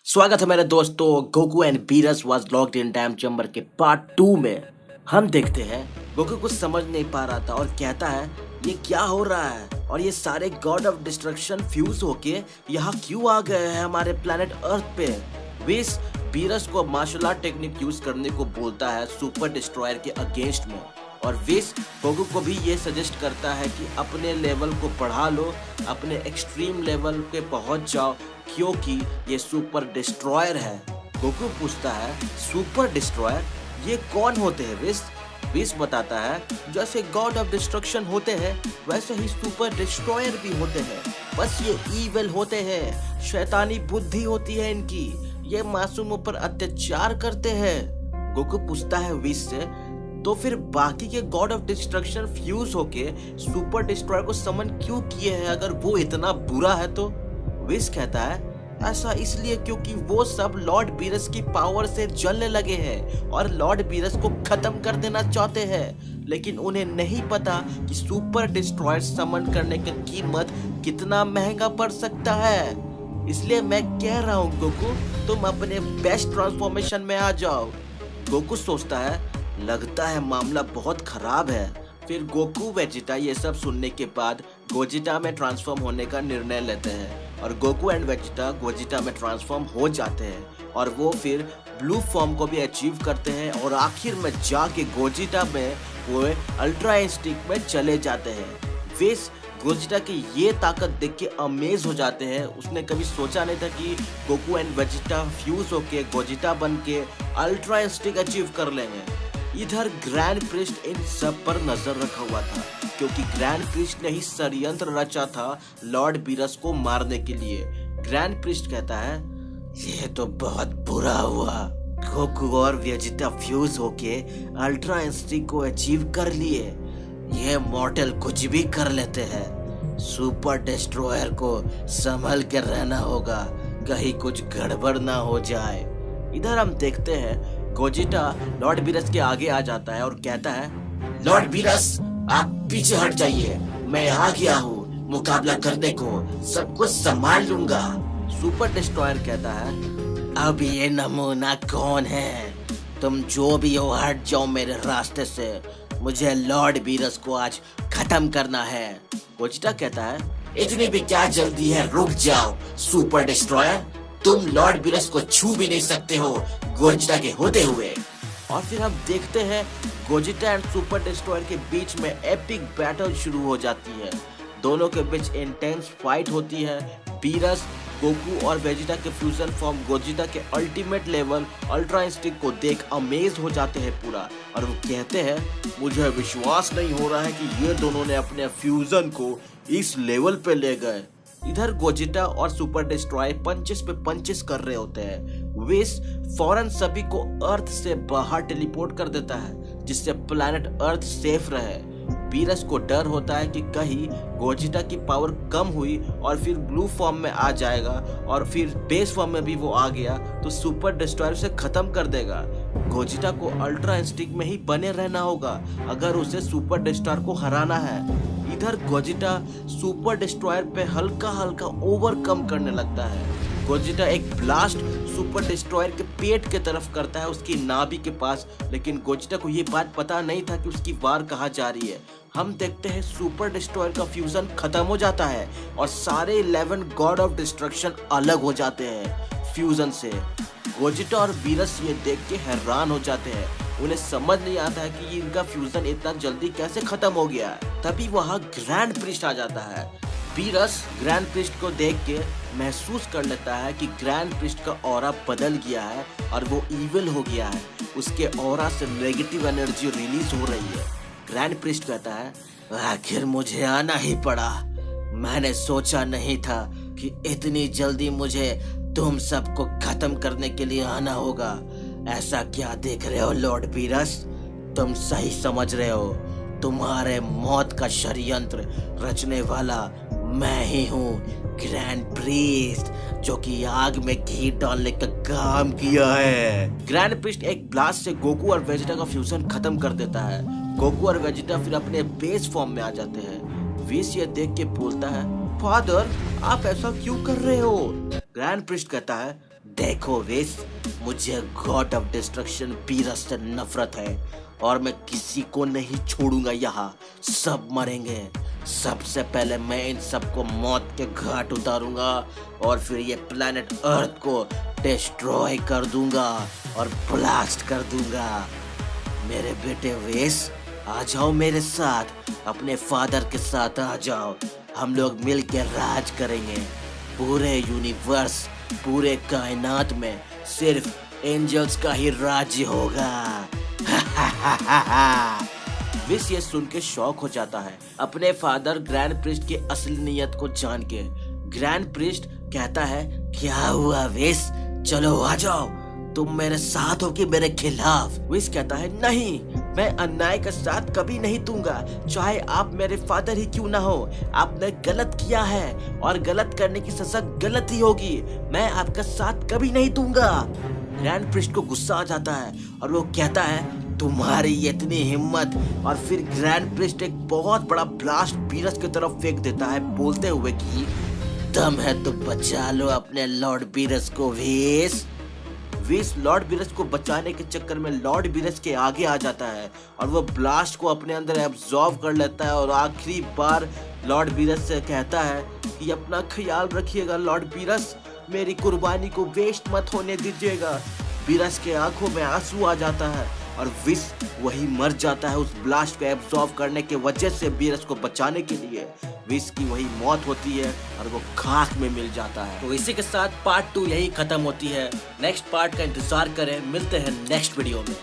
स्वागत है मेरे दोस्तों। Goku and Beerus was locked in time chamber के पार्ट 2 में हम देखते हैं गोकू कुछ समझ नहीं पा रहा था और कहता है ये क्या हो रहा है और ये सारे गॉड ऑफ डिस्ट्रक्शन फ्यूज होके यहाँ क्यों आ गए हैं हमारे प्लेनेट अर्थ पे। विस बीरस को मार्शल आर्ट टेक्निक यूज करने को बोलता है सुपर डिस्ट्रॉयर के अगेंस्ट में और विस गोकू को भी ये सजेस्ट करता है कि अपने लेवल को बढ़ा लो, अपने एक्सट्रीम लेवल पे पहुंच जाओ क्योंकि ये सुपर डिस्ट्रॉयर है। गोकू पूछता है सुपर डिस्ट्रॉयर ये कौन होते हैं विस? विस बताता है जैसे गॉड ऑफ डिस्ट्रक्शन होते हैं वैसे ही सुपर डिस्ट्रॉयर भी होते हैं, बस ये ईविल होते हैं, शैतानी बुद्धि होती है इनकी, ये मासूमों पर अत्याचार करते हैं। गोकू पूछता है विस से तो फिर बाकी के गॉड ऑफ डिस्ट्रक्शन फ्यूज होके सुपर डिस्ट्रॉयर को समन क्यों किए हैं अगर वो इतना बुरा है तो? विस कहता है ऐसा इसलिए क्योंकि वो सब लॉर्ड बीरस की पावर से जलने लगे हैं और लॉर्ड बीरस को खत्म कर देना चाहते हैं, लेकिन उन्हें नहीं पता कि सुपर डिस्ट्रॉयर समन करने की कीमत कितना महंगा पड़ सकता है। इसलिए मैं कह रहा हूँ गोकू तुम अपने बेस्ट ट्रांसफॉर्मेशन में आ जाओ। गोकू सोचता है लगता है मामला बहुत खराब है। फिर गोकू वेजिटा ये सब सुनने के बाद गोजिटा में ट्रांसफॉर्म होने का निर्णय लेते हैं और गोकू एंड वेजिटा गोजिटा में ट्रांसफॉर्म हो जाते हैं और वो फिर ब्लू फॉर्म को भी अचीव करते हैं और आखिर में जाके गोजिटा में वो अल्ट्रा इंस्टिंक्ट में चले जाते हैं। विस गोजिटा की ये ताकत देख के अमेज हो जाते हैं। उसने कभी सोचा नहीं था कि गोकू एंड वेजिटा फ्यूज होके गोजिटा बन के अल्ट्रा इंस्टिंक्ट अचीव कर लेंगे। इधर ग्रैंड प्रिस्ट इन सब पर नजर रखा हुआ था क्योंकि ग्रैंड प्रिस्ट ने ही षड्यंत्र रचा था लॉर्ड बीरस को मारने के लिए। ग्रैंड प्रिस्ट कहता है ये तो बहुत बुरा हुआ, गोकू और वेजिटा फ्यूज होके अल्ट्रा इंस्टिंक्ट को अचीव कर लिए, ये मॉर्टल कुछ भी कर लेते हैं, सुपर डिस्ट्रॉयर को संभल कर रहना होगा कहीं कुछ गड़बड़ ना हो जाए। इधर हम देखते हैं गोजिटा लॉर्ड बीरस के आगे आ जाता है और कहता है लॉर्ड बीरस आप पीछे हट जाइए, मैं आ गया हूँ मुकाबला करने को, सब कुछ संभाल लूंगा। सुपर डिस्ट्रॉयर कहता है अब ये नमूना कौन है? तुम जो भी हो हट जाओ मेरे रास्ते से, मुझे लॉर्ड बीरस को आज खत्म करना है। गोजिटा कहता है इतनी भी क्या जल्दी है, रुक जाओ सुपर डिस्ट्रॉयर, तुम लॉर्ड बीरस को छू भी नहीं सकते हो गोजिटा के होते हुए। और फिर हम देखते हैं गोजिटा एंड सुपर डिस्ट्रॉयर के बीच में एपिक बैटल शुरू हो जाती है। दोनों के बीच इंटेंस फाइट होती है। बीरस गोकू और वेजिटा के फ्यूजन फॉर्म गोजिटा के अल्टीमेट लेवल अल्ट्रा इंस्टिंक्ट को देख अमेज हो जाते हैं पूरा और वो कहते हैं मुझे विश्वास नहीं हो रहा है कि ये दोनों ने अपने फ्यूजन को इस लेवल पे ले गए। इधर गोजिटा और सुपर डिस्ट्रॉयर पंचेस पे पंचेस कर रहे होते हैं। विस फौरन सभी को अर्थ से बाहर टेलीपोर्ट कर देता है जिससे प्लैनेट अर्थ सेफ रहे। बीरस को डर होता है कि कहीं गोजिटा की पावर कम हुई और फिर ब्लू फॉर्म में आ जाएगा और फिर बेस फॉर्म में भी वो आ गया तो सुपर डिस्ट्रॉयर से खत्म कर देगा। गोजिटा को अल्ट्रा इंस्टिंक्ट में ही बने रहना होगा अगर उसे सुपर डिस्ट्रॉयर को हराना है। इधर गोजिटा सुपर डिस्ट्रॉयर पे हल्का हल्का ओवरकम करने लगता है। गोजिटा एक ब्लास्ट सुपर डिस्ट्रॉयर के पेट के तरफ करता है उसकी नाभि के पास, लेकिन गोजिटा को ये बात पता नहीं था कि उसकी वार कहाँ जा रही है। हम देखते हैं सुपर डिस्ट्रॉयर का फ्यूजन खत्म हो जाता है और सारे 11 गॉड ऑफ डिस्ट्रक्शन अलग हो जाते हैं फ्यूजन से। गोजिटा और बीरस ये देख के हैरान हो जाते हैं, उन्हें समझ नहीं आता है कि इनका फ्यूजन इतना जल्दी कैसे खत्म हो गया है। तभी वहाँ ग्रैंड प्रिस्ट आ जाता है। बीरस ग्रैंड प्रिस्ट को देख के महसूस कर लेता है कि ग्रैंड प्रिस्ट का ऑरा बदल गया है और वो इविल हो गया है, उसके ऑरा से नेगेटिव एनर्जी रिलीज हो रही है। ग्रैंड प्रिस्ट कहता है आखिर मुझे आना ही पड़ा, मैंने सोचा नहीं था कि इतनी जल्दी मुझे तुम सबको खत्म करने के लिए आना होगा। ऐसा क्या देख रहे हो लॉर्ड बीरस? तुम सही समझ रहे हो, तुम्हारे मौत का षड्यंत्र रचने वाला मैं ही हूँ, ग्रैंड प्रीस्ट, जो कि आग में घी डालने का काम किया है। ग्रैंड प्रीस्ट एक ब्लास्ट से गोकू और वेजिटा का फ्यूजन खत्म कर देता है। गोकू और वेजिटा फिर अपने बेस फॉर्म में आ जाते हैं। विस ये देख के बोलता है फादर आप ऐसा क्यों कर रहे हो? ग्रैंड प्रीस्ट कहता है देखो विस, मुझे गॉड ऑफ डिस्ट्रक्शन बीरस से नफरत है और मैं किसी को नहीं छोड़ूंगा। यहाँ सब मरेंगे। सबसे पहले मैं इन सबको मौत के घाट उतारूंगा और फिर ये प्लेनेट अर्थ को डिस्ट्रॉय कर दूंगा और ब्लास्ट कर दूंगा। मेरे बेटे वेस, आ जाओ मेरे साथ, अपने फादर के साथ आ जाओ। हम लोग मिलकर राज करेंगे। पूरे यूनिवर्स, पूरे कायनात में सिर्फ एंजल्स का ही राज्य होगा। विस ये सुन के शॉक हो जाता है अपने फादर ग्रैंड प्रिस्ट की असली नीयत को जान के। ग्रैंड प्रिस्ट कहता है, क्या हुआ विस, चलो आ जाओ, तुम मेरे साथ हो कि मेरे खिलाफ? विस कहता है, नहीं, मैं अन्याय का साथ कभी नहीं दूंगा, चाहे आप मेरे फादर ही क्यों ना हो। आपने गलत किया है और गलत करने की सजा गलत ही होगी। मैं आपका साथ कभी नहीं दूंगा। ग्रैंड प्रिस्ट को गुस्सा आ जाता है और वो कहता है, तुम्हारी इतनी हिम्मत। और फिर ग्रैंड प्रिस्ट एक बहुत बड़ा ब्लास्ट बीरस की तरफ फेंक देता है, बोलते हुए कि दम है तो बचा लो अपने लॉर्ड बीरस को। विस लॉर्ड बीरस को बचाने के चक्कर में लॉर्ड बीरस के आगे आ जाता है और वो ब्लास्ट को अपने अंदर एब्जॉर्ब कर लेता है और आखिरी बार लॉर्ड बीरस से कहता है कि अपना ख्याल रखिएगा लॉर्ड बीरस, मेरी कुर्बानी को वेस्ट मत होने दीजिएगा। बीरस के आंखों में आंसू आ जाता है और विस वही मर जाता है उस ब्लास्ट को एब्जॉर्ब करने के वजह से। बीरस को बचाने के लिए विस की वही मौत होती है और वो खाक में मिल जाता है। तो इसी के साथ पार्ट 2 यही खत्म होती है। नेक्स्ट पार्ट का इंतजार करें, मिलते हैं नेक्स्ट वीडियो में।